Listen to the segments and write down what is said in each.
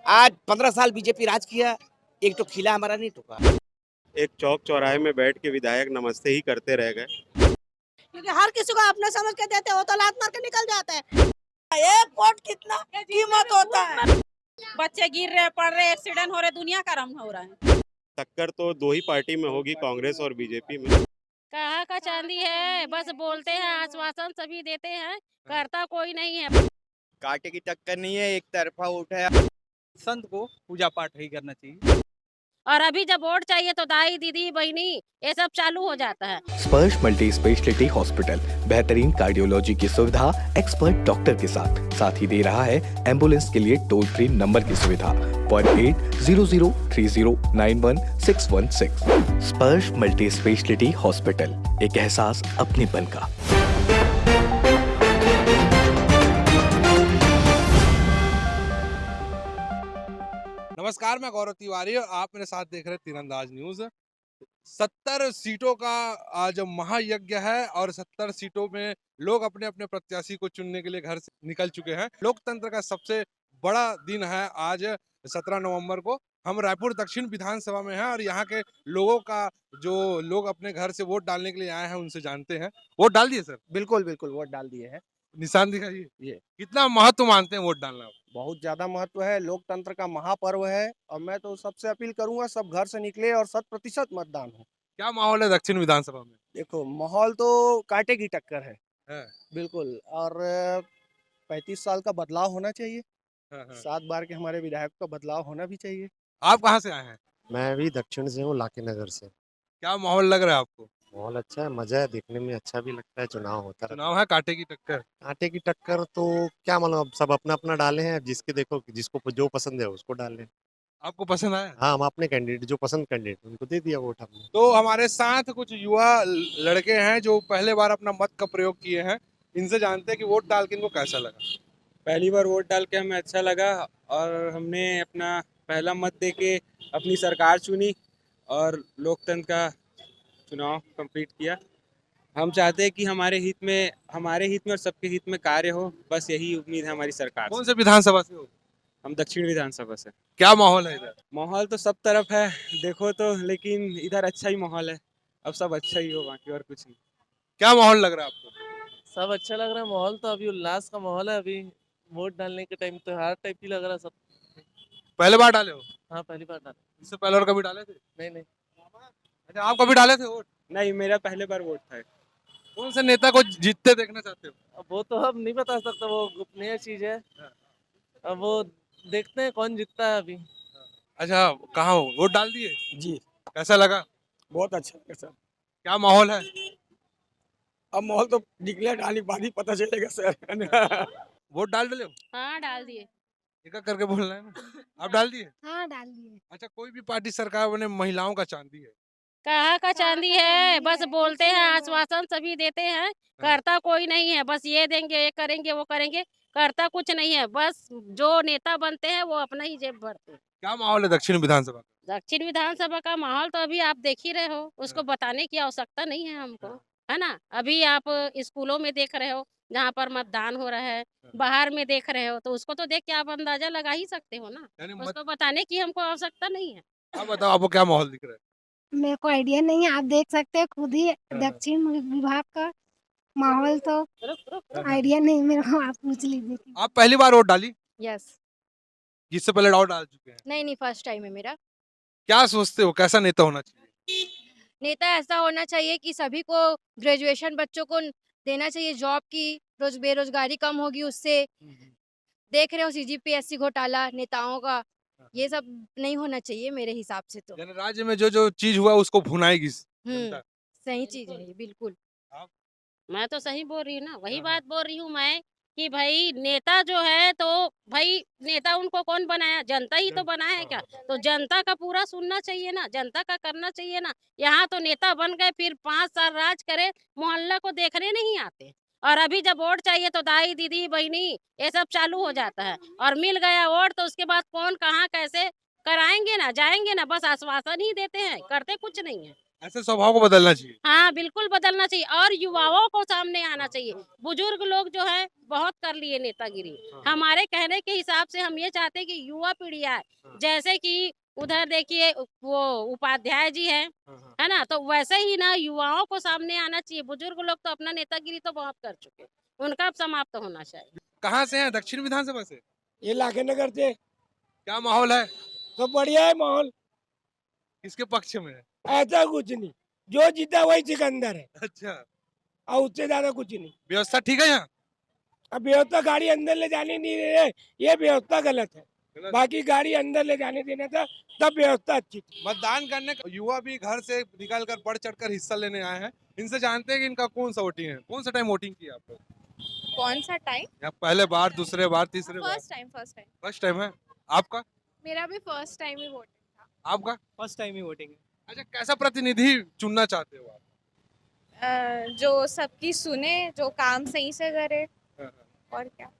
आज 15 साल बीजेपी राज किया, एक तो खिला हमारा नहीं टूका। एक चौक चौराहे में बैठ के विधायक नमस्ते ही करते रह गए। क्योंकि हर किसी को अपने समझ के देते हो तो लात मार के निकल जाते हैं। एक वोट कितना कीमत होता है। बच्चे गिर रहे, पड़ रहे, एक्सीडेंट हो रहे, दुनिया का रंग हो रहा है। टक्कर तो दो ही पार्टी में होगी, कांग्रेस और बीजेपी में। कहाँ का चांदी है, बस बोलते हैं, आश्वासन सभी देते हैं, करता कोई नहीं है। कांटे की टक्कर नहीं है, एक तरफा वोट है। संत को पूजा पाठ ही करना चाहिए। और अभी जब वोट चाहिए तो दाई दीदी बहनी ये सब चालू हो जाता है। स्पर्श मल्टी स्पेशलिटी हॉस्पिटल बेहतरीन कार्डियोलॉजी की सुविधा एक्सपर्ट डॉक्टर के साथ ही दे रहा है एम्बुलेंस के लिए टोल फ्री नंबर की सुविधा 08003091616। स्पर्श मल्टी स्पेशलिटी हॉस्पिटल, एक एहसास अपनेपन का। नमस्कार, मैं गौरव तिवारी और आप मेरे साथ देख रहे हैं तीरंदाज न्यूज। 70 सीटों का आज महायज्ञ है और 70 सीटों में लोग अपने अपने प्रत्याशी को चुनने के लिए घर से निकल चुके हैं। लोकतंत्र का सबसे बड़ा दिन है आज 17 नवंबर को। हम रायपुर दक्षिण विधानसभा में हैं और यहाँ के लोगों का जो लोग अपने घर से वोट डालने के लिए आए हैं उनसे जानते हैं। वोट डाल दिए सर? बिल्कुल बिल्कुल वोट डाल दिए हैं। निशान दिखाइए। ये कितना महत्व मानते हैं वोट डालना? बहुत ज्यादा महत्व है, लोकतंत्र का महापर्व है और मैं तो सबसे अपील करूंगा सब घर से निकले और 100% मतदान हो। क्या माहौल है दक्षिण विधानसभा में? देखो माहौल तो कांटे की टक्कर है। बिल्कुल। और 35 साल का बदलाव होना चाहिए। 7 बार के हमारे विधायक का बदलाव होना भी चाहिए। आप कहाँ से आए हैं? मैं भी दक्षिण से हूँ, लाकी नगर से। क्या माहौल लग रहा है आपको? माहौल अच्छा है, मजा है, देखने में अच्छा भी लगता है। चुनाव होता है, चुनाव है, कांटे की टक्कर। कांटे की टक्कर तो क्या मालूम, अब सब अपना अपना डाले हैं। जिसके देखो जिसको जो पसंद है उसको डाल लें। आपको पसंद आया? हाँ, हम अपने कैंडिडेट जो पसंद कैंडिडेट उनको दे दिया वोट हमने। तो हमारे साथ कुछ युवा लड़के हैं जो पहले बार अपना मत का प्रयोग किए हैं। इनसे जानते हैं कि वोट डाल के इनको कैसा लगा। पहली बार वोट डाल के हमें अच्छा लगा और हमने अपना पहला मत दे के अपनी सरकार चुनी और लोकतंत्र का चुनाव कंप्लीट किया। हम चाहते हैं कि हमारे हित में और सबके हित में कार्य हो। बस यही उम्मीद है हमारी सरकार कौन से। से विधानसभा से हो? हम दक्षिण विधानसभा से। क्या माहौल है इधर? माहौल तो सब तरफ है देखो तो, लेकिन इधर अच्छा ही माहौल है। अब सब अच्छा ही हो, बाकी और कुछ नहीं। क्या माहौल लग रहा है आपको? सब अच्छा लग रहा है। माहौल तो अभी उल्लास का माहौल है। अभी वोट डालने के टाइम तो हर टाइप की लग रहा है सब। पहले बार डाले हो? हाँ, पहली बार डाला। इससे पहले और कभी डाले थे? नहीं। अच्छा, आप कभी डाले थे वोट? नहीं, मेरा पहले बार वोट था। कौन से नेता को जीतते देखना चाहते हो? अब वो तो हम नहीं बता सकता, वो गोपनीय चीज है। अब वो देखते हैं कौन जीतता है अभी। अच्छा, कहाँ हो? वोट डाल दिए? जी कैसा लगा? बहुत अच्छा है सर। क्या माहौल है? अब माहौल तो डिक्लेयर आने के बाद ही पता चलेगा सर। वोट डाल डाले हो? हाँ डाल दिए। एक करके बोलना है ना। आप डाल दिए? हाँ डाल दिए। अच्छा, कोई भी पार्टी सरकार बने, महिलाओं का चांदी है। कहाँ का चांदी है, बस बोलते हैं, आश्वासन सभी देते हैं, करता कोई नहीं है। बस ये देंगे, ये करेंगे, वो करेंगे, करता कुछ नहीं है। बस जो नेता बनते हैं वो अपना ही जेब भरते हैं। क्या माहौल है दक्षिण विधानसभा का? दक्षिण विधानसभा का माहौल तो अभी आप देख ही रहे हो, उसको बताने की आवश्यकता नहीं है हमको, है ना। अभी आप स्कूलों में देख रहे हो जहाँ पर मतदान हो रहा है, बाहर में देख रहे हो, तो उसको तो देख के आप अंदाजा लगा ही सकते हो ना। यानी उसको बताने की हमको आवश्यकता नहीं है। आप बताओ, आपको क्या माहौल दिख रहा है? मेरे को आइडिया नहीं है, आप देख सकते हैं खुद ही। दक्षिण विभाग का माहौल तो आइडिया नहीं मेरे को, आप पूछ लीजिए। आप पहली बार वोट डाली? यस। जिससे पहले और डाल चुके हैं? नहीं फर्स्ट टाइम है मेरा। क्या सोचते हो, कैसा नेता होना चाहिए? नेता ऐसा होना चाहिए कि सभी को, ग्रेजुएशन बच्चों को देना चाहिए जॉब की, बेरोजगारी कम होगी उससे। देख रहे हो सीजीपीएससी घोटाला नेताओं का, ये सब नहीं होना चाहिए मेरे हिसाब से तो। यानी राज्य में जो जो चीज हुआ उसको भुनाएगी जनता। सही चीज है ये, बिल्कुल। मैं तो सही बोल रही हूँ ना, वही बात बोल रही हूँ मैं कि भाई नेता जो है तो भाई नेता उनको कौन बनाया, जनता ही तो बनाया है क्या। तो जनता का पूरा सुनना चाहिए ना, जनता का करना चाहिए ना। यहाँ तो नेता बन गए, फिर 5 साल राज करे, मोहल्ला को देखने नहीं आते। और अभी जब वोट चाहिए तो दाई दीदी बहनी ये सब चालू हो जाता है। और मिल गया वोट तो उसके बाद कौन कहाँ कैसे कराएंगे ना, जाएंगे ना, बस आश्वासन ही देते हैं, करते कुछ नहीं है। ऐसे स्वभाव को बदलना चाहिए। हाँ, बिल्कुल बदलना चाहिए और युवाओं को सामने आना चाहिए। बुजुर्ग लोग जो है बहुत कर लिए नेतागिरी। हमारे कहने के हिसाब से हम ये चाहते हैं कि युवा पीढ़ी आए। जैसे कि उधर देखिए वो उपाध्याय जी हैं, है ना? तो वैसे ही ना युवाओं को सामने आना चाहिए। बुजुर्ग लोग तो अपना नेतागिरी तो बहुत कर चुके हैं। उनका अब समाप्त होना चाहिए। कहाँ से हैं? दक्षिण विधानसभा से? ये लाखे नगर से क्या माहौल है? सब बढ़िया है माहौल, किसके पक्ष में है? ऐसा कुछ नहीं, जो जीता वही सिकंदर है अच्छा, और उससे ज्यादा कुछ नहीं। व्यवस्था ठीक है यहाँ? अब व्यवस्था गाड़ी अंदर ले जाने नहीं दे रहे, ये व्यवस्था गलत है। गलत? बाकी गाड़ी अंदर ले जाने देना था, तब व्यवस्था अच्छी थी। मतदान करने युवा भी घर से निकल कर बढ़ चढ़कर हिस्सा लेने आए हैं। इनसे जानते हैं कि इनका कौन सा वोटिंग है, कौन सा टाइम वोटिंग किया आप लोग? कौन सा टाइम? या पहले बार, दूसरे बार, तीसरे बार? फर्स्ट टाइम फर्स्ट टाइम है आपका? मेरा भी फर्स्ट टाइम ही वोटिंग था। आपका? फर्स्ट टाइम ही वोटिंग है। अच्छा, कैसा प्रतिनिधि चुनना चाहते हो आप? जो सबकी सुने, जो काम सही से करे, और क्या।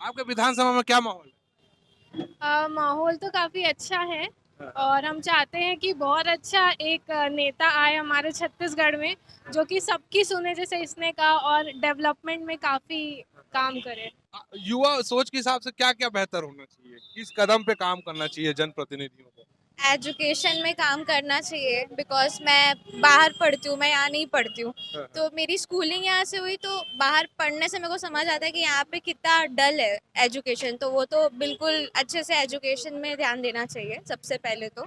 आपके विधानसभा में क्या माहौल है? माहौल तो काफी अच्छा है और हम चाहते हैं कि बहुत अच्छा एक नेता आए हमारे छत्तीसगढ़ में, जो कि सबकी सुने जैसे इसने कहा और डेवलपमेंट में काफी काम करे। युवा सोच के हिसाब से क्या क्या बेहतर होना चाहिए, किस कदम पे काम करना चाहिए जनप्रतिनिधियों को? एजुकेशन में काम करना चाहिए, बिकॉज मैं बाहर पढ़ती हूँ, मैं यहाँ नहीं पढ़ती हूँ। तो मेरी स्कूलिंग यहाँ से हुई, तो बाहर पढ़ने से मेरे को समझ आता है कि यहाँ पे कितना डल है एजुकेशन। तो वो तो बिल्कुल अच्छे से एजुकेशन में ध्यान देना चाहिए सबसे पहले तो।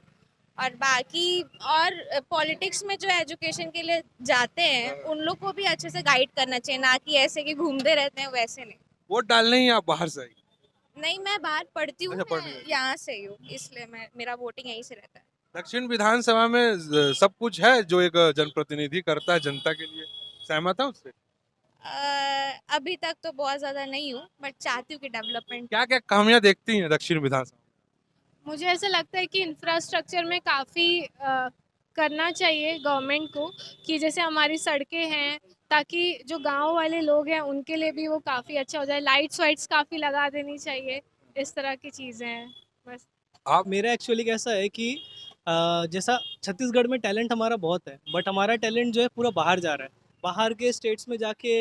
और बाकी और पॉलिटिक्स में जो एजुकेशन के लिए जाते हैं उन लोग को भी अच्छे से गाइड करना चाहिए, ना कि ऐसे कि घूमते रहते हैं वैसे नहीं। वोट डालने ही आप बाहर से आई? नहीं, मैं बाहर पढ़ती हूँ, अच्छा, पढ़ने मैं गई। यहाँ से ही हूँ, इसलिए मेरा वोटिंग यहीं से रहता है। दक्षिण विधानसभा में सब कुछ है जो एक जनप्रतिनिधि करता है जनता के लिए, सहमत है उससे? अभी तक तो बहुत ज़्यादा नहीं हूँ, बट चाहती हूँ कि डेवलपमेंट। क्या क्या खामियां देखती हैं दक्षिण विधानसभा? मुझे ऐसा लगता है कि इंफ्रास्ट्रक्चर में काफ़ी करना चाहिए गवर्नमेंट को, कि जैसे हमारी सड़कें हैं, ताकि जो गांव वाले लोग हैं उनके लिए भी वो काफ़ी अच्छा हो जाए। लाइट्स वाइट्स काफ़ी लगा देनी चाहिए, इस तरह की चीज़ें हैं बस। आप? मेरा एक्चुअली कैसा है कि जैसा छत्तीसगढ़ में टैलेंट हमारा बहुत है, बट हमारा टैलेंट जो है पूरा बाहर जा रहा है। बाहर के स्टेट्स में जाके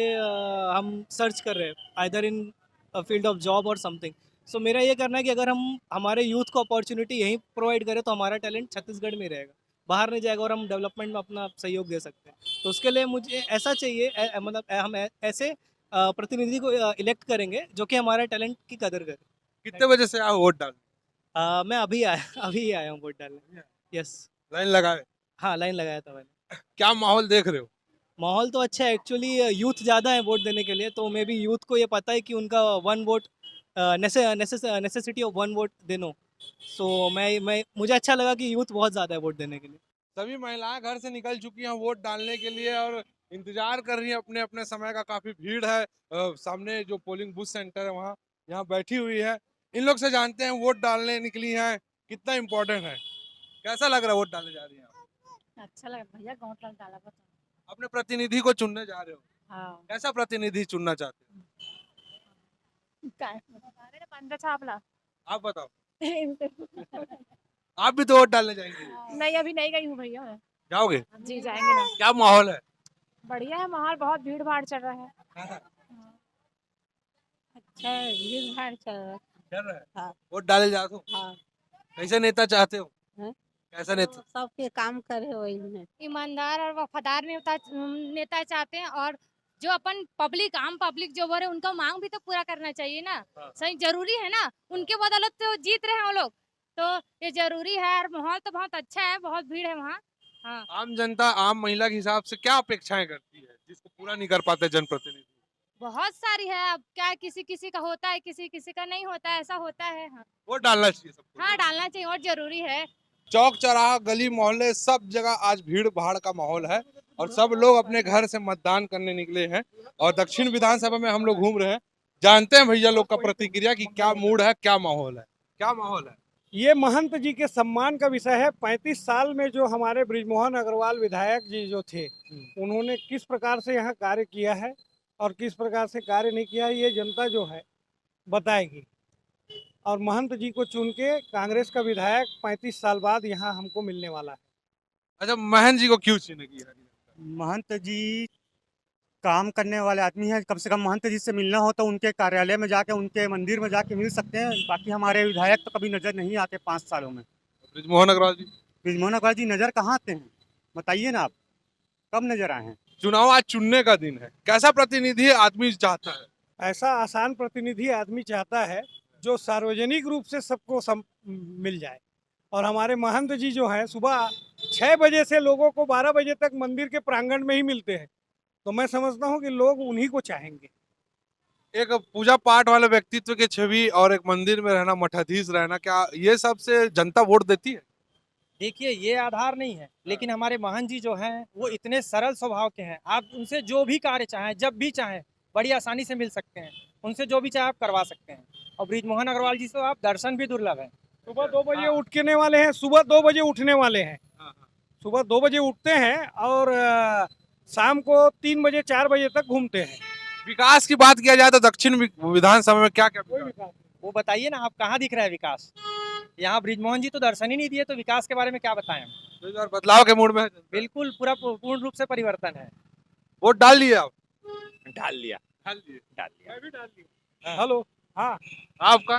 हम सर्च कर रहे हैं either in field of job और समथिंग। सो मेरा ये करना है कि अगर हम हमारे यूथ को अपॉर्चुनिटी यहीं प्रोवाइड करें तो हमारा टैलेंट छत्तीसगढ़ में रहेगा, बाहर नहीं जाएगा और हम डेवलपमेंट में अपना सहयोग दे सकते हैं। तो उसके लिए मुझे ऐसा चाहिए, मतलब हम ऐसे प्रतिनिधि को इलेक्ट करेंगे जो कि हमारा टैलेंट की कदर करे। कितने बजे से आप वोट डाल? मैं अभी ही आया हूँ वोट डालने। यस। लाइन लगाए? हाँ, लाइन लगाया था मैंने। क्या माहौल देख रहे हो? माहौल तो अच्छा है एक्चुअली, यूथ ज़्यादा है वोट देने के लिए, तो मे बी यूथ को ये पता है कि उनका one vote necessity of one vote दे नो। सो मैं मुझे अच्छा लगा कि यूथ बहुत ज़्यादा है वोट देने के लिए। सभी महिलाएं घर से निकल चुकी हैं वोट डालने के लिए और इंतजार कर रही हैं अपने अपने समय का। काफी भीड़ है सामने जो पोलिंग बूथ सेंटर है वहाँ, यहाँ बैठी हुई है। इन लोग से जानते हैं वोट डालने निकली हैं, कितना इम्पोर्टेंट है, कैसा लग रहा है वोट डालने जा रही हैं आप? अच्छा लगा भैया, गाँव डाला अपने प्रतिनिधि को चुनने जा रहे हो, हाँ। कैसा प्रतिनिधि चुनना चाहते हो? आप बताओ, आप भी तो वोट डालने जाएंगे? नहीं, अभी नहीं गई हूँ भैया। जाओगे? जी जाएंगे ना। क्या माहौल है? बढ़िया है माहौल, बहुत भीड़ भाड़ चल रहा है। अच्छा, भीड़ भाड़ चल रहा है। चल रहा है? हाँ। वोट डाले जा तो हाँ। कैसे नेता चाहते हो? हैं? कैसा नेता? सबके काम करे वही है। ईमानदार और वफादार नेता चाहते हैं, और जो अपन पब्लिक आम पब्लिक जो बोले उनका मांग भी तो पूरा करना चाहिए ना। हाँ। सही जरूरी है ना, उनके बदौलत तो जीत रहे हैं वो लोग, तो ये जरूरी है। और माहौल तो बहुत अच्छा है, बहुत भीड़ है वहाँ। हाँ। आम जनता आम महिला के हिसाब से क्या अपेक्षाएं करती है जिसको पूरा नहीं कर पाते जनप्रतिनिधि? बहुत सारी है, अब क्या किसी किसी का होता है, किसी किसी का नहीं होता है, ऐसा होता है। हाँ, वोट डालना चाहिए सबको। हाँ डालना चाहिए और जरूरी है। चौक चौराहा गली मोहल्ले सब जगह आज भीड़ भाड़ का माहौल है और सब लोग अपने घर से मतदान करने निकले हैं और दक्षिण विधानसभा में हम लोग घूम रहे हैं। जानते हैं भैया लोग का प्रतिक्रिया कि क्या मूड है, क्या माहौल है, क्या माहौल है। ये महंत जी के सम्मान का विषय है। 35 साल में जो हमारे बृजमोहन अग्रवाल विधायक जी जो थे, उन्होंने किस प्रकार से यहाँ कार्य किया है और किस प्रकार से कार्य नहीं किया है, ये जनता जो है बताएगी। और महंत जी को चुन के कांग्रेस का विधायक 35 साल बाद यहाँ हमको मिलने वाला है। अच्छा, महंत जी को क्यों चुनेगी? महंत जी काम करने वाले आदमी हैं। कम से कम महंत जी से मिलना हो तो उनके कार्यालय में जाके, उनके मंदिर में जाके मिल सकते हैं। बाकी हमारे विधायक तो कभी नजर नहीं आते 5 सालों में। बृजमोहन अग्रवाल जी? बृजमोहन अग्रवाल जी नजर कहाँ आते हैं, बताइए ना आप, कब नजर आए हैं? चुनाव आज चुनने का दिन है, कैसा प्रतिनिधि आदमी चाहता है? ऐसा आसान प्रतिनिधि आदमी चाहता है जो सार्वजनिक रूप से सबको मिल जाए। और हमारे महंत जी जो हैं सुबह 6 बजे से लोगों को 12 बजे तक मंदिर के प्रांगण में ही मिलते हैं, तो मैं समझता हूँ कि लोग उन्हीं को चाहेंगे। एक पूजा पाठ वाले व्यक्तित्व की छवि और एक मंदिर में रहना, मठाधीश रहना, क्या ये सब से जनता वोट देती है? देखिए, ये आधार नहीं है, लेकिन हमारे महंत जी जो हैं वो इतने सरल स्वभाव के हैं। आप उनसे जो भी कार्य चाहें, जब भी चाहें, बड़ी आसानी से मिल सकते हैं। उनसे जो भी चाहे आप करवा सकते हैं। और बृजमोहन अग्रवाल जी से आप दर्शन भी दुर्लभ है। सुबह 2 बजे उठने वाले हैं, सुबह 2 बजे उठने वाले हैं, सुबह 2 बजे उठते हैं और शाम को 3 बजे 4 बजे तक घूमते हैं। विकास की बात किया जाए तो दक्षिण विधानसभा में क्या क्या विकास? वो बताइए ना, आप कहाँ दिख रहा है विकास? यहाँ बृजमोहन जी तो दर्शन ही नहीं दिए, तो विकास के बारे में क्या बताएं हम? तो इस बार बदलाव के मूड में है? बिल्कुल पूर्ण रूप से परिवर्तन है। वोट डाल लिए आप? डाल लिया। डाल लिए? डाल लिया। मैं भी डाल लिया। हेलो, हाँ, आपका?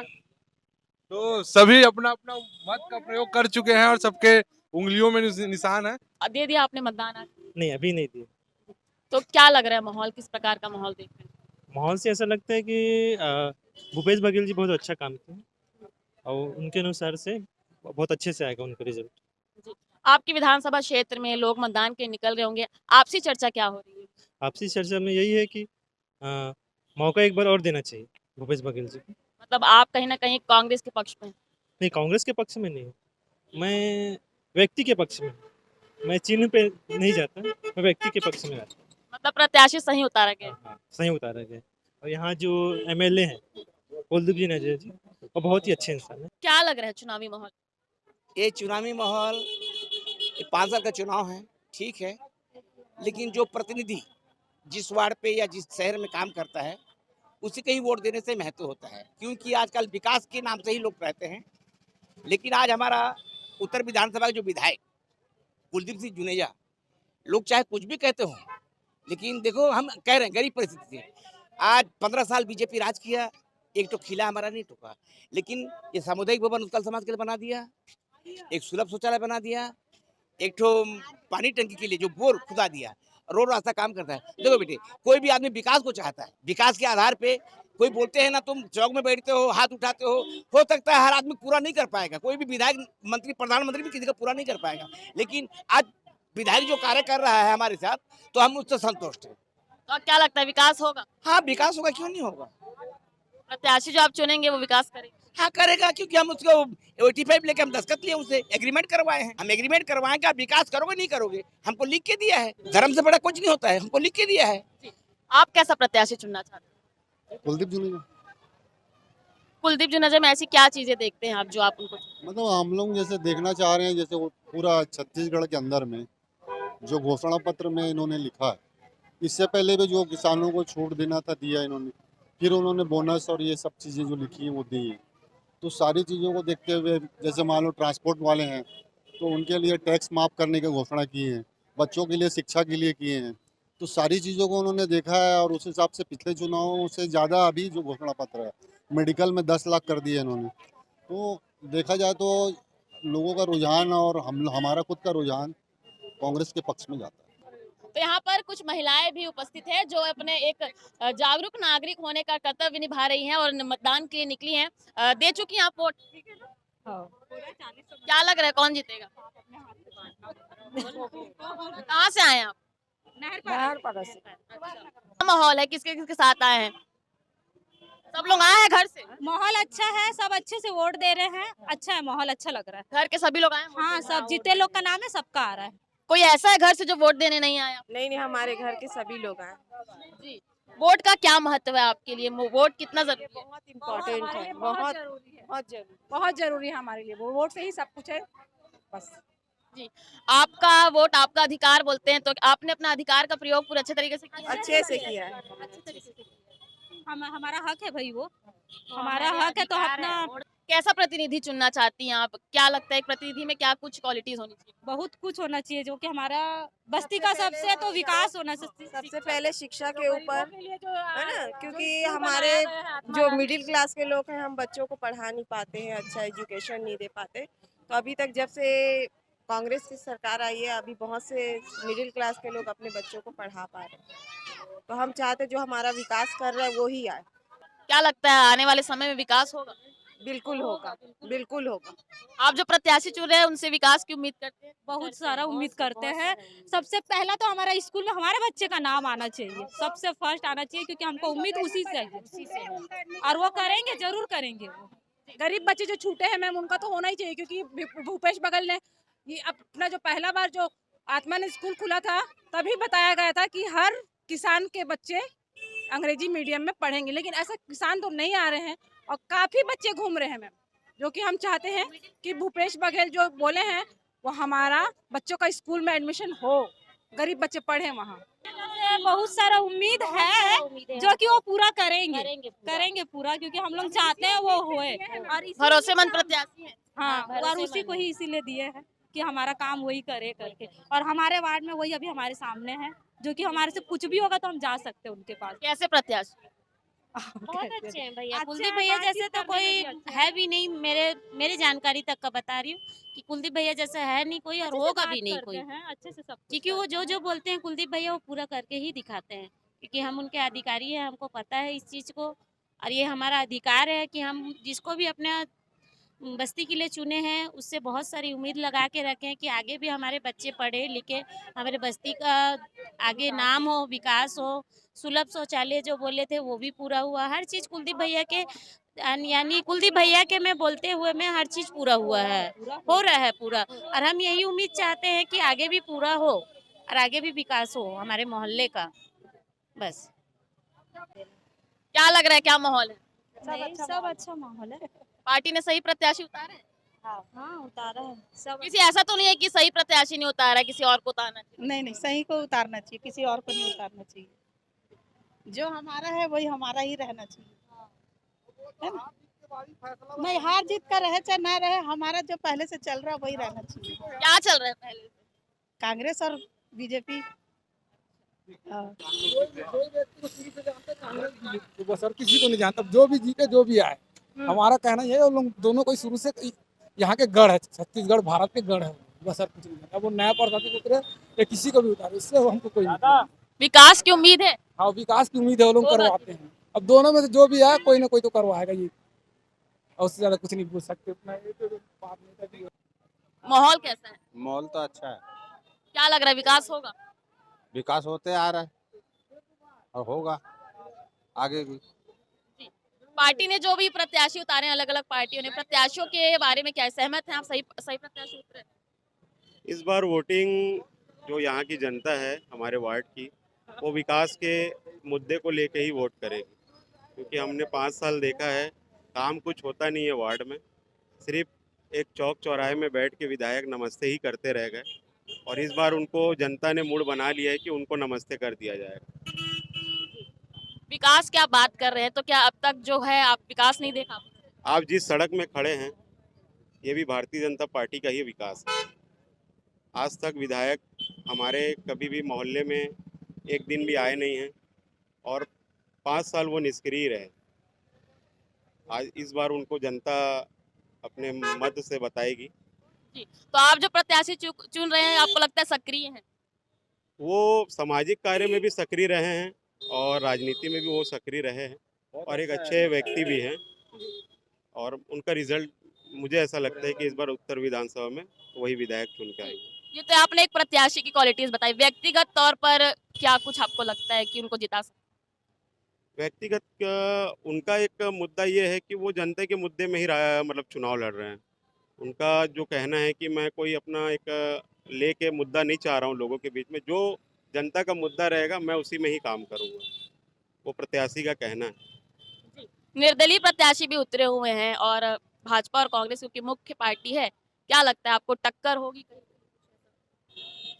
तो सभी अपना अपना मत का प्रयोग कर चुके हैं और सबके उंगलियों में निशान है। दे दिया आपने मतदान आज? नहीं अभी नहीं दिए। तो क्या लग रहा है माहौल, किस प्रकार का माहौल देख रहे हैं? माहौल से ऐसा लगता है कि भूपेश बघेल जी बहुत अच्छा काम किए और उनके अनुसार से बहुत अच्छे से आएगा उनका रिजल्ट। आपकी विधानसभा क्षेत्र में लोग मतदान के निकल रहे होंगे, आपसी चर्चा क्या हो रही है? आपसी चर्चा में यही है कि मौका एक बार और देना चाहिए भूपेश बघेल जी को। मतलब आप कहीं ना कहीं कांग्रेस के पक्ष में? नहीं, कांग्रेस के पक्ष में नहीं, मैं व्यक्ति के पक्ष में। मैं चिन्ह पे नहीं जाता, मैं व्यक्ति के पक्ष में आता हूँ। मतलब प्रत्याशी सही उतारा गया? हाँ, सही उतारा गया। और यहाँ जो एमएलए हैं कुलदीप जी नजर जी, वो बहुत ही अच्छे इंसान है। क्या लग रहा है चुनावी माहौल? ये चुनावी माहौल, ये 5 साल का चुनाव है, ठीक है, लेकिन जो प्रतिनिधि जिस वार्ड पे या जिस शहर में काम करता है उसी के ही वोट देने से महत्व होता है, क्योंकि आजकल विकास के नाम से ही लोग कहते हैं। लेकिन आज हमारा उत्तर विधानसभा के जो विधायक कुलदीप सिंह जुनेजा, लोग चाहे कुछ भी कहते हो, लेकिन देखो हम कह रहे हैं गरीब परिस्थिति से आज 15 साल बीजेपी राज किया, एक तो खिला हमारा नहीं टूका। लेकिन ये सामुदायिक भवन उत्कल समाज के लिए बना दिया, एक सुलभ शौचालय बना दिया, एक तो पानी टंकी के लिए जो बोर खुदा दिया, रोड रास्ता काम करता है। देखो बेटे, कोई भी आदमी विकास को चाहता है, विकास के आधार पे कोई बोलते हैं ना, तुम चौक में बैठते हो हाथ उठाते हो सकता है हर आदमी पूरा नहीं कर पाएगा, कोई भी विधायक मंत्री प्रधानमंत्री भी किसी का पूरा नहीं कर पाएगा, लेकिन आज विधायक जो कार्य कर रहा है हमारे साथ, तो हम उससे संतुष्ट हैं। तो क्या लगता है विकास होगा? हाँ, विकास होगा, क्यों नहीं होगा। प्रत्याशी जो आप चुनेंगे वो विकास करेंगे? हाँ करेगा, क्योंकि हम उसको 85 लेके हम दस्तखत लिए, उनसे एग्रीमेंट करवाए हैं। हम एग्रीमेंट करवाएं कि आप विकास करोगे नहीं करोगे, हमको लिख के दिया है। धर्म से बड़ा कुछ नहीं होता है, हमको लिख के दिया है। आप कैसा प्रत्याशी चुनना चाहते हैं? कुलदीप जुनेजा। कुलदीप जुनेजा में ऐसी क्या चीजें देखते हैं आप जो आप उनको? मतलब हम लोग जैसे देखना चाह रहे हैं, जैसे वो पूरा छत्तीसगढ़ के अंदर में जो घोषणा पत्र में इन्होंने लिखा है, इससे पहले भी जो किसानों को छूट देना था दिया इन्होंने, फिर उन्होंने बोनस और ये सब चीज़ें जो लिखी हैं वो दी हैं। तो सारी चीज़ों को देखते हुए, जैसे मान लो ट्रांसपोर्ट वाले हैं तो उनके लिए टैक्स माफ़ करने की घोषणा की है, बच्चों के लिए शिक्षा के लिए किए हैं। तो सारी चीज़ों को उन्होंने देखा है और उस हिसाब से पिछले चुनावों से ज़्यादा अभी जो घोषणा पत्र है, मेडिकल में 10 लाख कर दिए इन्होंने। तो देखा जाए तो लोगों का रुझान और हमारा खुद का रुझान कांग्रेस के पक्ष में जाता है। तो यहाँ पर कुछ महिलाएं भी उपस्थित है जो अपने एक जागरूक नागरिक होने का कर्तव्य निभा रही हैं और मतदान के लिए निकली हैं। दे चुकी हैं आप वोट? क्या लग रहा है कौन जीतेगा? कहाँ से आए आप? नहरपाड़ा से। क्या माहौल है, किसके किसके साथ आए हैं? सब लोग आए हैं घर से? माहौल अच्छा है, सब अच्छे से वोट दे रहे हैं, अच्छा है, माहौल अच्छा लग रहा है। घर के सभी लोग आए हैं? हाँ, सब जितने लोग का नाम है सबका आ रहा है। कोई ऐसा है घर से जो वोट देने नहीं आया? नहीं, हमारे घर के सभी लोग आए। जी, वोट का क्या महत्व है आपके लिए? वोट कितना जरूरी है? बहुत इम्पोर्टेंट है, बहुत जरूरी है हमारे लिए। वो वोट से ही सब कुछ है बस। जी, आपका वोट आपका अधिकार बोलते हैं, तो आपने अपना अधिकार का प्रयोग पूरे अच्छे तरीके से किया? अच्छे से किया है। अच्छे तरीके से। हमारा हक है भाई, वो हमारा हक है तो अपना कैसा प्रतिनिधि चुनना चाहती हैं आप? क्या लगता है एक प्रतिनिधि में क्या कुछ क्वालिटीज होनी चाहिए? बहुत कुछ होना चाहिए जो कि हमारा बस्ती का सबसे तो विकास होना चाहिए। सबसे पहले शिक्षा के ऊपर, है ना, क्योंकि जो हमारे बनाया गया है आत्मा जो गांधी मिडिल क्लास के लोग हैं, हम बच्चों को पढ़ा नहीं पाते हैं, अच्छा एजुकेशन नहीं दे पाते। तो अभी तक जब से कांग्रेस की सरकार आई है, अभी बहुत से मिडिल क्लास के लोग अपने बच्चों को पढ़ा पा रहे हैं। तो हम चाहते जो हमारा विकास कर रहा है वो ही आए। क्या लगता है आने वाले समय में विकास होगा? बिल्कुल होगा, बिल्कुल होगा। आप जो प्रत्याशी चुन रहे हैं उनसे विकास की उम्मीद करते हैं? बहुत सारा उम्मीद करते हैं। सबसे पहला तो हमारा स्कूल में हमारे बच्चे का नाम आना चाहिए, सबसे फर्स्ट आना चाहिए, क्योंकि हमको उम्मीद उसी से है और वो करेंगे, जरूर करेंगे। वो गरीब बच्चे जो छूटे हैं मैम, उनका तो होना ही चाहिए, क्योंकि भूपेश बघेल ने ये अपना जो पहला बार जो आत्मा स्कूल खुला था, तभी बताया गया था कि हर किसान के बच्चे अंग्रेजी मीडियम में पढ़ेंगे, लेकिन ऐसा किसान तो नहीं आ रहे हैं और काफी बच्चे घूम रहे हैं मैम। जो कि हम चाहते हैं कि भूपेश बघेल जो बोले हैं वो हमारा बच्चों का स्कूल में एडमिशन हो, गरीब बच्चे पढ़े वहाँ। बहुत सारा उम्मीद है जो कि वो पूरा करेंगे पूरा, क्योंकि हम लोग चाहते हैं वो होए और भरोसेमंद प्रत्याशी है। हाँ, और उसी को ही इसीलिए दिए हैं कि हमारा काम वही करे करके, और हमारे वार्ड में वही अभी हमारे सामने है, जो कि हमारे से कुछ भी होगा तो हम जा सकते हैं उनके पास। कैसे प्रत्याशी? बहुत अच्छे हैं भैया। अच्छा, कुलदीप भैया बातचीत जैसे तो करने में कोई भी अच्छा है भी नहीं, मेरे जानकारी तक का बता रही हूँ कि कुलदीप भैया जैसा है नहीं कोई और होगा भी नहीं कोई, अच्छे से सब क्योंकि वो जो बोलते हैं कुलदीप भैया वो पूरा करके ही दिखाते हैं, क्योंकि हम उनके अधिकारी हैं, हमको पता है इस चीज़ को, और ये हमारा अधिकार है कि हम जिसको भी अपने बस्ती के लिए चुने हैं उससे बहुत सारी उम्मीद लगा के रखे हैं कि आगे भी हमारे बच्चे पढ़े लिखे, हमारे बस्ती का आगे नाम हो, विकास हो। सुलभ शौचालय जो बोले थे वो भी पूरा हुआ, हर चीज़ कुलदीप भैया के यानी कुलदीप भैया के मैं बोलते हुए में हर चीज़ पूरा हुआ है, हो रहा है पूरा, और हम यही उम्मीद चाहते हैं कि आगे भी पूरा हो और आगे भी विकास हो हमारे मोहल्ले का, बस। क्या लग रहा है, क्या माहौल है? सब अच्छा माहौल है। पार्टी ने सही प्रत्याशी उतारे हैं? हाँ, उतारा है सब। किसी ऐसा तो नहीं है कि सही प्रत्याशी नहीं उतारा, किसी और को उतारना चाहिए? नहीं, सही को उतारना चाहिए, किसी और को नहीं उतारना चाहिए। जो हमारा है वही हमारा ही रहना चाहिए, है ना? नहीं, हार जीत का रहे चाहे ना रहे, हमारा जो पहले से चल रहा है वही रहना चाहिए। क्या चल रहा है पहले से? कांग्रेस और बीजेपी। बस और किसी को नहीं जानता, जो भी जीते जो भी आए, हमारा कहना ये है, उन लोग दोनों कोई शुरू से यहाँ के गढ़ है, छत्तीसगढ़ भारत के गढ़ है, बस और कुछ नहीं जानता। वो नया प्रशासक उतरे या किसी को भी उतारे, इससे हमको कोई नहीं। विकास की उम्मीद है? हाँ, विकास की उम्मीद है, वो लोग करवाते हैं। अब दोनों में से जो भी आए कोई ना कोई तो करवाएगा ये, और उससे ज्यादा कुछ नहीं पूछ सकते। उतना बात नहीं है। माहौल कैसा है? माहौल तो अच्छा है, क्या लग रहा है विकास होगा? विकास होते आ रहा है और होगा आगे भी। पार्टी ने जो भी प्रत्याशी उतारे हैं, अलग अलग पार्टियों ने, प्रत्याशियों के बारे में क्या सहमत हैं आप? सही सही प्रत्याशी उतरे? इस बार वोटिंग जो यहाँ की जनता है हमारे वार्ड की, वो विकास के मुद्दे को लेके ही वोट करेगी, क्योंकि हमने 5 साल देखा है काम कुछ होता नहीं है वार्ड में, सिर्फ एक चौक चौराहे में बैठ के विधायक नमस्ते ही करते रह गए, और इस बार उनको जनता ने मूड बना लिया है कि उनको नमस्ते कर दिया जाएगा। विकास की आप बात कर रहे हैं, तो क्या अब तक जो है आप विकास नहीं देखा? आप जिस सड़क में खड़े हैं ये भी भारतीय जनता पार्टी का ही विकास है। आज तक विधायक हमारे कभी भी मोहल्ले में एक दिन भी आए नहीं हैं और 5 साल वो निष्क्रिय रहे। आज इस बार उनको जनता अपने मत से बताएगी। जी, तो आप जो प्रत्याशी चुन रहे हैं, आपको लगता है सक्रिय हैं? वो सामाजिक कार्य में भी सक्रिय रहे हैं और राजनीति में भी वो सक्रिय रहे हैं और एक अच्छे व्यक्ति भी हैं, और उनका रिजल्ट मुझे ऐसा लगता है कि इस बार उत्तर विधानसभा में वही विधायक चुन के आएंगे। ये तो आपने एक प्रत्याशी की क्वालिटीज बताई, व्यक्तिगत तौर पर क्या कुछ आपको लगता है कि उनको जिता सकते? व्यक्तिगत उनका एक मुद्दा ये है कि वो जनता के मुद्दे में ही मतलब चुनाव लड़ रहे हैं। उनका जो कहना है कि मैं कोई अपना एक लेके मुद्दा नहीं चाह रहा हूँ लोगों के बीच में, जो जनता का मुद्दा रहेगा मैं उसी में ही काम करूँगा, वो प्रत्याशी का कहना है। निर्दलीय प्रत्याशी भी उतरे हुए हैं और भाजपा और कांग्रेस की मुख्य पार्टी है, क्या लगता है आपको टक्कर होगी?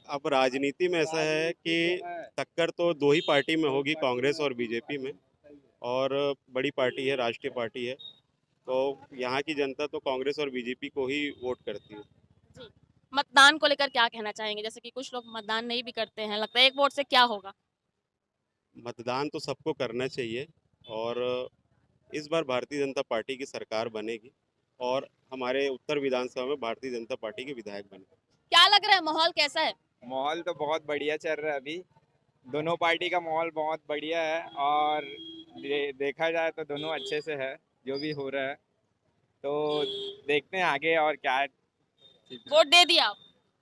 अब राजनीति में ऐसा है कि टक्कर तो 2 ही पार्टी में होगी, कांग्रेस और बीजेपी में, और बड़ी पार्टी है, राष्ट्रीय पार्टी है, तो यहाँ की जनता तो कांग्रेस और बीजेपी को ही वोट करती है। जी। मतदान को लेकर क्या कहना चाहेंगे? जैसे कि कुछ लोग मतदान नहीं भी करते हैं, लगता है एक वोट से क्या होगा? मतदान तो सबको करना चाहिए और इस बार भारतीय जनता पार्टी की सरकार बनेगी और हमारे उत्तर विधानसभा में भारतीय जनता पार्टी के विधायक बनेंगे। क्या लग रहा है, माहौल कैसा है? माहौल तो बहुत बढ़िया चल रहा है अभी। दोनों पार्टी का माहौल बहुत बढ़िया है और देखा जाए तो दोनों अच्छे से है जो भी हो रहा है। तो देखते हैं आगे और क्या है। वोट दे दिया आप?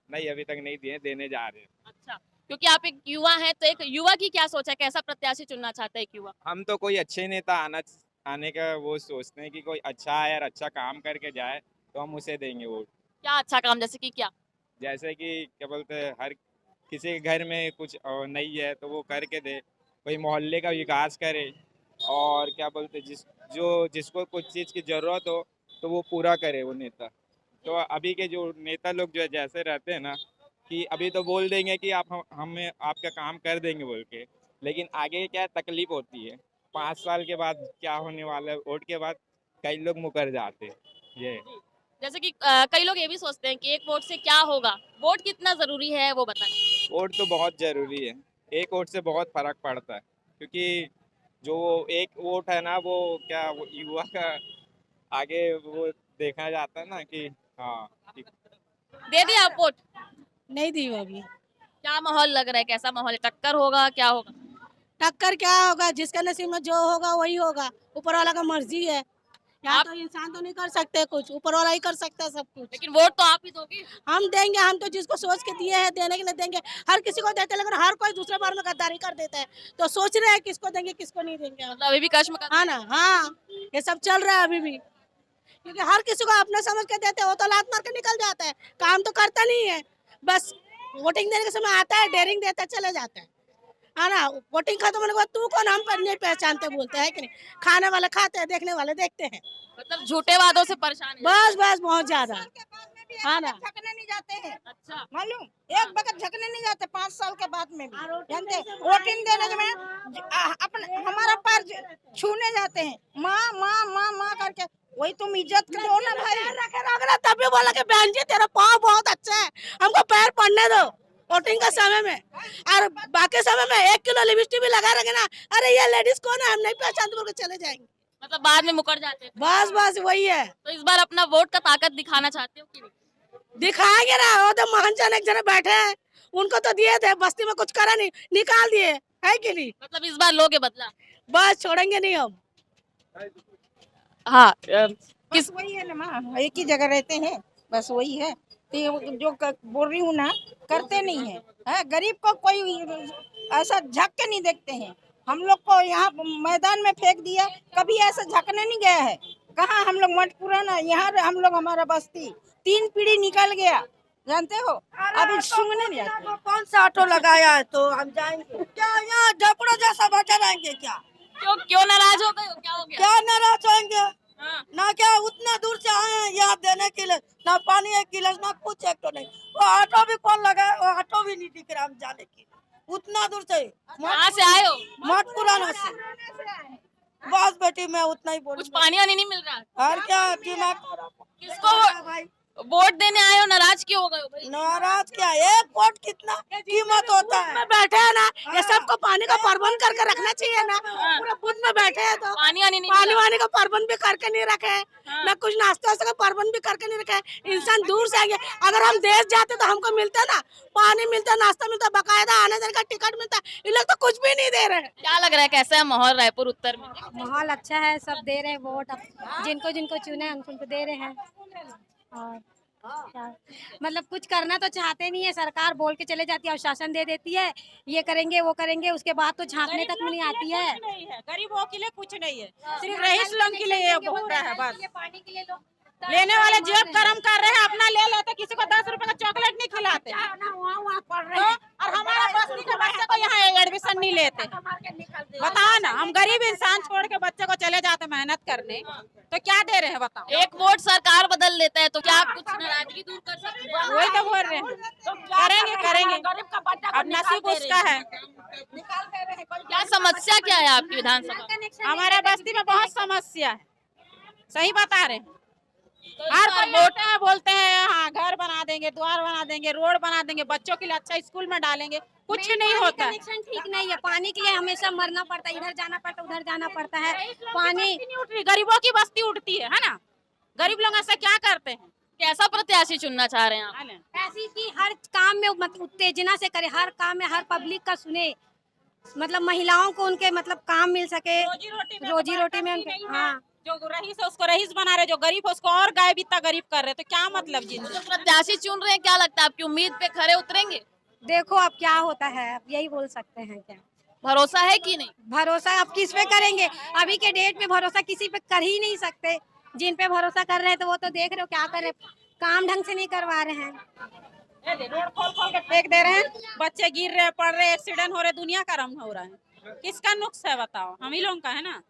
नहीं, अभी तक नहीं दिए, देने जा रहे हैं। अच्छा, क्योंकि आप एक युवा हैं, तो एक युवा की क्या सोच है? कैसा प्रत्याशी चुनना चाहता है एक युवा? हम तो कोई अच्छे नेता आने का वो सोचते हैं कि कोई अच्छा है और अच्छा काम करके जाए तो हम उसे देंगे वोट। क्या अच्छा काम, जैसे कि क्या? जैसे कि क्या बोलते हैं, हर किसी के घर में कुछ नहीं है तो वो करके दे, कोई मोहल्ले का विकास करे और क्या बोलते हैं, जिसको कुछ चीज़ की ज़रूरत हो तो वो पूरा करे वो नेता। तो अभी के जो नेता लोग जो है जैसे रहते हैं ना कि अभी तो बोल देंगे कि आप हमें आपका काम कर देंगे बोल के, लेकिन आगे क्या तकलीफ होती है, 5 साल के बाद क्या होने वाला है, वोट के बाद कई लोग मुकर जाते हैं। ये जैसे कि कई लोग ये भी सोचते हैं कि एक वोट से क्या होगा, वोट कितना जरूरी है वो बताएं। वोट तो बहुत ज़रूरी है, एक वोट से बहुत फर्क पड़ता है, क्योंकि जो एक वोट है ना वो क्या वो युवा का आगे वो देखा जाता है ना कि हाँ। दे दिया आप वोट? नहीं दी अभी। क्या माहौल लग रहा है, कैसा माहौल है? टक्कर होगा, क्या होगा? टक्कर क्या होगा, जिसका नसीब में जो होगा वही होगा, ऊपर वाला का मर्जी है। यहाँ तो इंसान तो नहीं कर सकते कुछ, ऊपर वाला ही कर सकता है सब कुछ। लेकिन वोट तो आप ही दोगे। हम देंगे, हम तो जिसको सोच के दिए हैं देने के लिए देंगे, हर किसी को देते, लेकिन हर कोई दूसरे बार में गद्दारी कर देता है, तो सोच रहे हैं किसको देंगे किसको नहीं देंगे। मतलब अभी भी कश्म का हाँ ना, हाँ ये सब चल रहा है अभी भी, क्योंकि हर किसी को अपना समझ के देते हैं, वो तो लात मार के निकल जाता है, काम तो करता नहीं है, बस वोटिंग देने के समय आता है, डेयरिंग देता है, चले जाता है ना। वोटिंग खत्म होने के बाद तू कौन, हम पर नहीं पहचानते बोलते हैं कि नहीं। खाने वाले खाते हैं, देखने वाले देखते हैं। मतलब झूठे वादों से परेशान है। बस बस बहुत ज्यादा, हाँ ना। झकने नहीं जाते हैं, अच्छा, मालूम, एक बगत झकने नहीं जाते 5 साल के बाद में भी, जानते वोटिंग देने के में अपने हमारा पैर छूने जाते हैं, माँ माँ माँ माँ करके। वही तुम इज्जत करो ना भाई। रखे तभी बोला कि बहन जी तेरा पाँव बहुत अच्छा है, हमको पैर पड़ने दो वोटिंग के समय में, और बाकी समय में 1 किलो लिपस्टिक भी लगा रखे ना, अरे ये लेडीज कौन है, हम नहीं पहचानते बोल के चले जाएंगे। मतलब बाद में मुकर जाते हैं। बस बस वही है। तो इस बार अपना वोट का ताकत दिखाना चाहते हो कि नहीं? दिखाएंगे ना, वो तो महान जन एक जने बैठे हैं, उनको तो दिए थे, बस्ती में कुछ करा नहीं, निकाल दिए है कि नहीं। मतलब इस बार लोगे बदला? बस छोड़ेंगे नहीं हम। हाँ, किस वही है ना माँ, एक ही जगह रहते हैं, बस वही है। तो जो बोल रही हूँ ना, करते नहीं है, गरीब को कोई ऐसा झक के नहीं देखते हैं। हम लोग को यहाँ मैदान में फेंक दिया, कभी ऐसा झकने नहीं गया है। कहाँ हम लोग मटपुरा ना, यहाँ हम लोग हमारा बस्ती 3 पीढ़ी निकल गया, जानते हो, अभी सुनने नहीं आते। कौन सा ऑटो लगाया है तो हम जाएंगे क्या, यहाँ झपड़ा जैसा बैठे रहेंगे क्या? क्यों नाराज हो गए हो? क्या हो गया? क्या नाराज होंगे? हाँ। ना क्या उतना दूर से आए हैं यहाँ देने के लिए, ना पानी एक गिलास ना कुछ, एक तो नहीं। वो ऑटो भी कौन लगाया, वो ऑटो भी नहीं दिख रहा हम जाने की, उतना दूर से। कहाँ से आए हो? मटपुराना से। बस बेटी मैं उतना ही बोलूं। कुछ पानी वानी नहीं मिल रहा? और क्या दिमाग किसको वोट देने आए हो, नाराज क्यों हो गए हो भाई? नाराज क्या, एक वोट कितना कीमत होता है। में बैठे हैं ना, ये सबको पानी का प्रबंध करके रखना चाहिए ना। पूरा बुध में बैठे हैं तो पानी वानी का प्रबंध भी करके नहीं रखे हैं, ना कुछ नाश्ता वास्ता का प्रबंध भी करके नहीं रखे हैं। इंसान दूर से आएंगे, अगर हम देश जाते तो हमको मिलता ना, पानी मिलता, नाश्ता मिलता, बकायदा आने जाने का टिकट मिलता, ये लोग तो कुछ भी नहीं दे रहे। क्या लग रहा है, कैसा है माहौल रायपुर उत्तर में? माहौल अच्छा है, सब दे रहे हैं वोट, जिनको जिनको चुने उनको दे रहे हैं। और क्या, मतलब कुछ करना तो चाहते नहीं है, सरकार बोल के चले जाती है और शासन दे देती है, ये करेंगे वो करेंगे, उसके बाद तो झांकने तक में नहीं आती है। गरीबों के लिए कुछ नहीं है, सिर्फ रईस लोग के लिए बहुत है। बस पानी के लिए लेने वाले जेब गरम कर रहे हैं, अपना ले लेते, किसी को 10 रुपए का चॉकलेट नहीं खिलाते और हमारा बस्ती के बच्चे को यहाँ एडमिशन नहीं लेते। बताओ ना, हम गरीब इंसान छोड़ के बच्चे को चले जाते मेहनत करने, तो क्या दे रहे हैं बताओ। एक वोट सरकार बदल लेता है तो क्या आप कुछ नाराजगी दूर कर सकते हैं? वही तो बोल रहे हैं, करेंगे करेंगे, अब नसीब उसका है। क्या समस्या क्या है आपकी विधानसभा? हमारे बस्ती में बहुत समस्या है, सही बता रहे हैं। तो इस हर बार कोई होते हैं बोलते हैं हाँ घर बना देंगे, द्वार बना देंगे, रोड बना देंगे, बच्चों के लिए अच्छा स्कूल में डालेंगे, कुछ नहीं होता है। कनेक्शन ठीक नहीं है, पानी के लिए हमेशा मरना पड़ता है, इधर जाना पड़ता है, उधर जाना पड़ता है। पानी नहीं उठ रही, गरीबों की बस्ती उठती है ना। गरीब लोग ऐसा क्या करते हैं? कैसा प्रत्याशी चुनना चाह रहे हैं आप? ऐसी कि हर काम में मतलब उत्तेजना से करे, हर काम में हर पब्लिक का सुने, मतलब महिलाओं को उनके मतलब काम मिल सके, रोजी रोटी में उनके हाँ। जो रईस है उसको रईस बना रहे, जो गरीब है उसको और गायब इतना गरीब कर रहे, तो क्या मतलब जी? जो प्रत्याशी चुन रहे हैं, क्या लगता है आपकी उम्मीद पे खरे उतरेंगे? देखो अब क्या होता है, अब यही बोल सकते हैं। क्या भरोसा है कि नहीं? भरोसा अब किस पे करेंगे? अभी के डेट में भरोसा किसी पे कर ही नहीं सकते। जिन पे भरोसा कर रहे हैं तो वो तो देख रहे हो क्या कर रहे, काम ढंग से नहीं करवा रहे हैं। रोड खोल खोल के फेंक दे रहे हैं, बच्चे गिर रहे, पड़ रहे, एक्सीडेंट हो रहे, दुनिया का रम हो रहा है। किसका नुक्स है बताओ? हम ही लोगों का है ना।